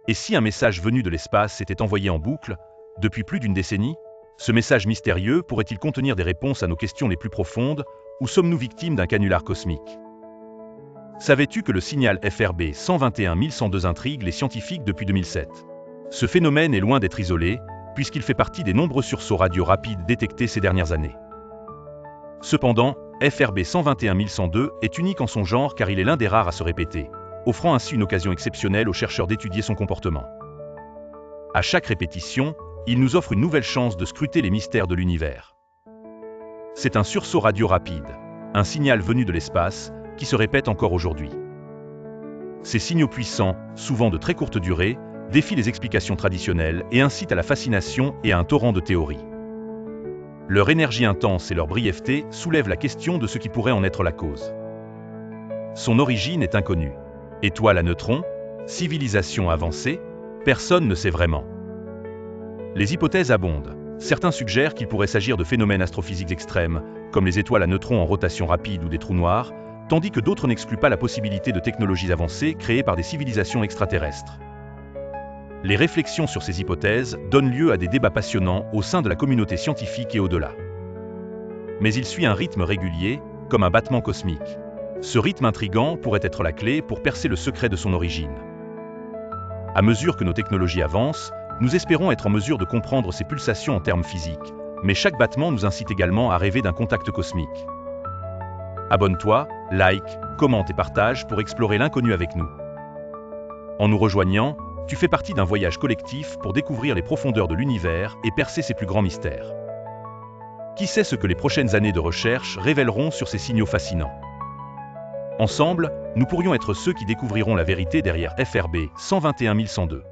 Et si un message venu de l'espace était envoyé en boucle, depuis plus d'une décennie? Ce message mystérieux pourrait-il contenir des réponses à nos questions les plus profondes, ou sommes-nous victimes d'un canular cosmique? Savais-tu que le signal FRB 121102 intrigue les scientifiques depuis 2007? Ce phénomène est loin d'être isolé, puisqu'il fait partie des nombreux sursauts radio rapides détectés ces dernières années. Cependant, FRB 121102 est unique en son genre car il est l'un des rares à se répéter, offrant ainsi une occasion exceptionnelle aux chercheurs d'étudier son comportement. À chaque répétition, il nous offre une nouvelle chance de scruter les mystères de l'univers. C'est un sursaut radio rapide, un signal venu de l'espace, qui se répète encore aujourd'hui. Ces signaux puissants, souvent de très courte durée, défient les explications traditionnelles et incitent à la fascination et à un torrent de théories. Leur énergie intense et leur brièveté soulèvent la question de ce qui pourrait en être la cause. Son origine est inconnue. Étoile à neutrons? Civilisation avancée? Personne ne sait vraiment. Les hypothèses abondent. Certains suggèrent qu'il pourrait s'agir de phénomènes astrophysiques extrêmes, comme les étoiles à neutrons en rotation rapide ou des trous noirs, tandis que d'autres n'excluent pas la possibilité de technologies avancées créées par des civilisations extraterrestres. Les réflexions sur ces hypothèses donnent lieu à des débats passionnants au sein de la communauté scientifique et au-delà. Mais il suit un rythme régulier, comme un battement cosmique. Ce rythme intrigant pourrait être la clé pour percer le secret de son origine. À mesure que nos technologies avancent, nous espérons être en mesure de comprendre ces pulsations en termes physiques, mais chaque battement nous incite également à rêver d'un contact cosmique. Abonne-toi, like, commente et partage pour explorer l'inconnu avec nous. En nous rejoignant, tu fais partie d'un voyage collectif pour découvrir les profondeurs de l'univers et percer ses plus grands mystères. Qui sait ce que les prochaines années de recherche révéleront sur ces signaux fascinants? Ensemble, nous pourrions être ceux qui découvriront la vérité derrière FRB 121102.